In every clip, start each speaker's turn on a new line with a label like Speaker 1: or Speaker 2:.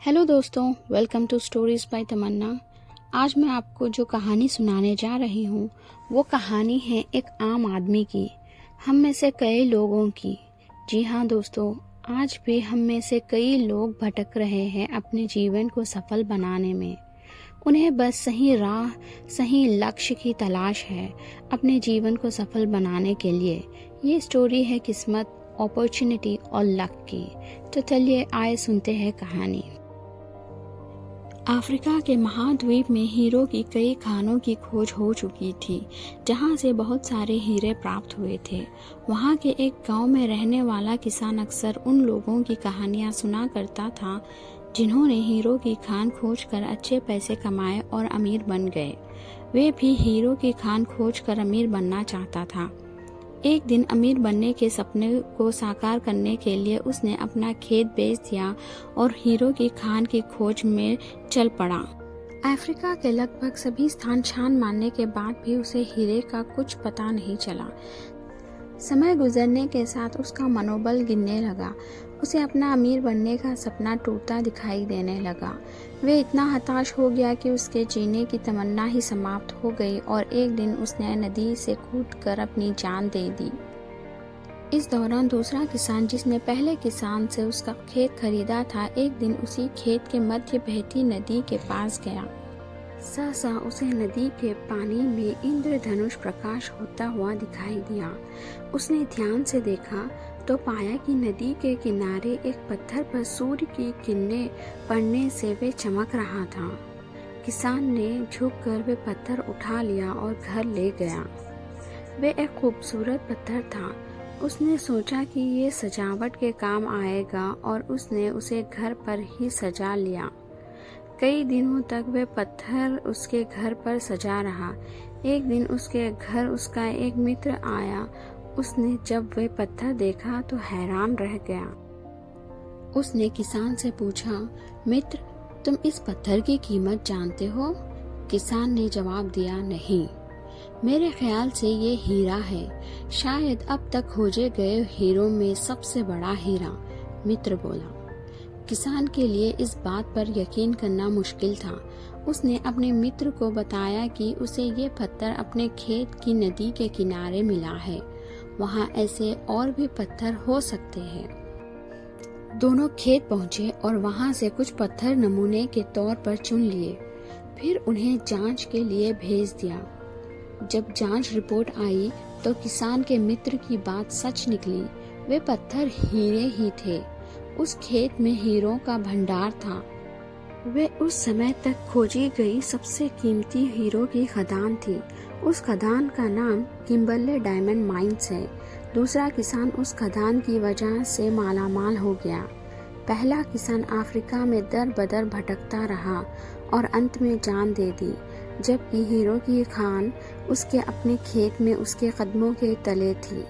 Speaker 1: Hello दोस्तों, welcome to stories bye तमन्ना। आज मैं आपको जो कहानी सुनाने जा रही हूँ वो कहानी है एक आम आदमी की, हम में से कई लोगों की। जी हाँ दोस्तों, आज भी हम में से कई लोग भटक रहे हैं अपने जीवन को सफल बनाने में। उन्हें बस सही राह, सही लक्ष्य की तलाश है अपने जीवन को सफल बनाने के लिए। ये स्टोरी है किस्मत, अपॉर्चुनिटी और लक की। तो चलिए आए सुनते हैं कहानी। अफ्रीका के महाद्वीप में हीरो की कई खानों की खोज हो चुकी थी, जहां से बहुत सारे हीरे प्राप्त हुए थे। वहां के एक गांव में रहने वाला किसान अक्सर उन लोगों की कहानियां सुना करता था जिन्होंने हीरो की खान खोज कर अच्छे पैसे कमाए और अमीर बन गए। वे भी हीरो की खान खोज कर अमीर बनना चाहता था। एक दिन अमीर बनने के सपने को साकार करने के लिए उसने अपना खेत बेच दिया और हीरो की खान की खोज में चल पड़ा। अफ्रीका के लगभग सभी स्थान छान मारने के बाद भी उसे हीरे का कुछ पता नहीं चला। समय गुजरने के साथ उसका मनोबल गिरने लगा। उसे अपना अमीर बनने का सपना टूटता दिखाई देने लगा। वे इतना हताश हो गया कि उसके जीने की तमन्ना ही समाप्त हो गई और एक दिन उसने नदी से कूदकर अपनी जान दे दी। इस दौरान दूसरा किसान, जिसने पहले किसान से उसका खेत खरीदा था, एक दिन उसी खेत के मध्य बहती नदी के पास गया। सहसा उसे नदी के पानी में इंद्रधनुष प्रकाश होता हुआ दिखाई दिया। उसने ध्यान से देखा तो पाया कि नदी के किनारे एक पत्थर पर सूर्य की किरणें पड़ने से वे चमक रहा था। किसान ने झुककर वे पत्थर उठा लिया और घर ले गया। वे एक खूबसूरत पत्थर था। उसने सोचा कि ये सजावट के काम आएगा और उसने उसे घर पर ही सजा लिया। कई दिनों तक वह पत्थर उसके घर पर सजा रहा। एक दिन उसके घर उसका एक मित्र आया। उसने जब वह पत्थर देखा तो हैरान रह गया। उसने किसान से पूछा, मित्र, तुम इस पत्थर की कीमत जानते हो? किसान ने जवाब दिया, नहीं, मेरे ख्याल से ये हीरा है, शायद अब तक खोजे गए हीरों में सबसे बड़ा हीरा। मित्र बोला। किसान के लिए इस बात पर यकीन करना मुश्किल था। उसने अपने मित्र को बताया कि उसे ये पत्थर अपने खेत की नदी के किनारे मिला है। वहाँ ऐसे और भी पत्थर हो सकते हैं। दोनों खेत पहुँचे और वहाँ से कुछ पत्थर नमूने के तौर पर चुन लिए। फिर उन्हें जांच के लिए भेज दिया। जब जांच रिपोर्ट आई तो किसान के मित्र की बात सच निकली। वे पत्थर हीरे ही थे। उस खेत में हीरों का भंडार था। वे उस समय तक खोजी गई सबसे कीमती हीरो की खदान थी। उस खदान का नाम किम्बरले डायमंड माइंस है। दूसरा किसान उस खदान की वजह से मालामाल हो गया। पहला किसान अफ्रीका में दर बदर भटकता रहा और अंत में जान दे दी, जबकि हीरो की खान उसके अपने खेत में उसके कदमों के तले थी।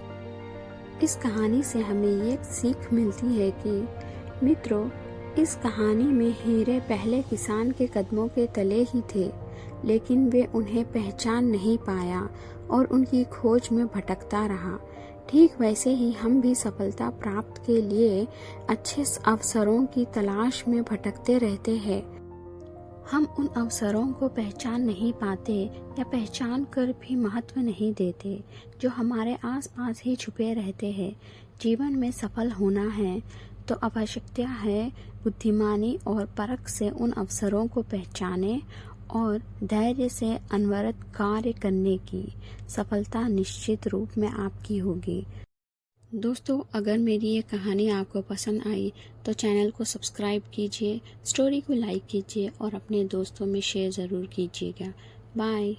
Speaker 1: इस कहानी से हमें ये सीख मिलती है कि मित्रों, इस कहानी में हीरे पहले किसान के कदमों के तले ही थे, लेकिन वे उन्हें पहचान नहीं पाया और उनकी खोज में भटकता रहा। ठीक वैसे ही हम भी सफलता प्राप्त के लिए अच्छे अवसरों की तलाश में भटकते रहते हैं। हम उन अवसरों को पहचान नहीं पाते या पहचान कर भी महत्व नहीं देते जो हमारे आसपास ही छुपे रहते हैं। जीवन में सफल होना है तो आवश्यकता है बुद्धिमानी और परख से उन अवसरों को पहचाने और धैर्य से अनवरत कार्य करने की। सफलता निश्चित रूप में आपकी होगी। दोस्तों, अगर मेरी ये कहानी आपको पसंद आई तो चैनल को सब्सक्राइब कीजिए, स्टोरी को लाइक कीजिए और अपने दोस्तों में शेयर ज़रूर कीजिएगा। बाय।